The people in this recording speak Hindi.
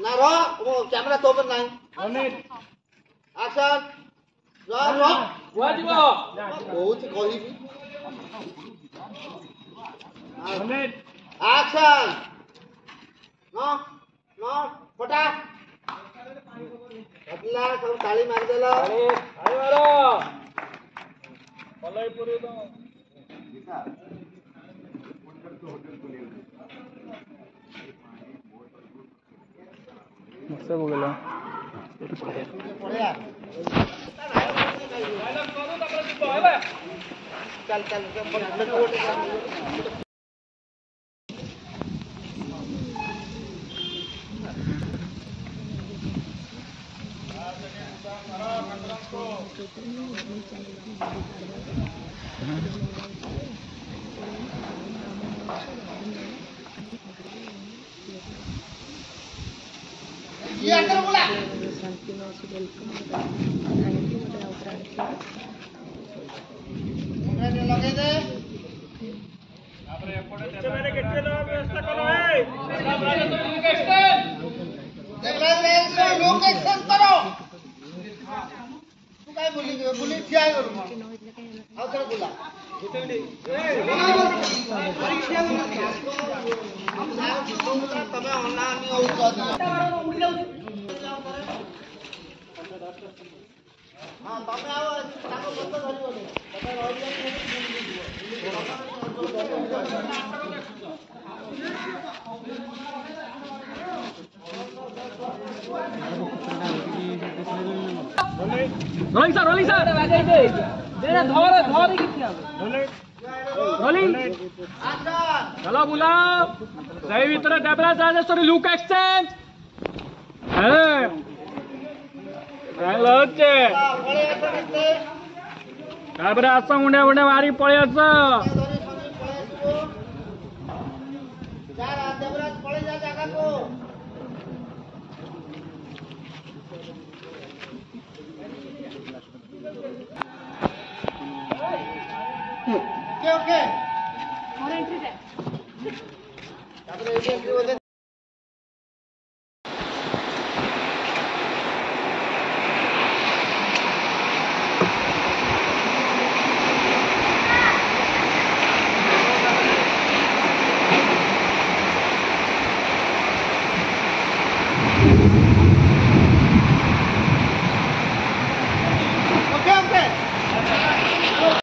ना रो वो कैमरा तो पर नहीं एक्शन रो रो वाजिबो बहुत कही भी एक्शन नो नो फटा अगला सब ताली मार देला ताली मारो पलाई पूरी दो मस्त बोलला चल चल ये अंदर बोला शांति में से वेलकम थैंक यू मेरे अवसर के लगे दे मैंने कितने लोग व्यवस्था करो है लोकेशन करो तू काय बोली ठिया करू अवसर बोला તમે ઓનાની ઔષધ હા તમે આવો તાકો બંધ ધરીઓને તમે રહી रोलिंग सर तेरा धोरे कितने रोलिंग चलो बुलाओ सही भीतर डेब्रा राजेश्वरी लुक एक्सचेंज अरे चांगलं होते डेब्रा असं उंड्या उंड्या वारी पळ्याचं पळे जा जागा को ओके और एंट्री है तापर एंट्री होते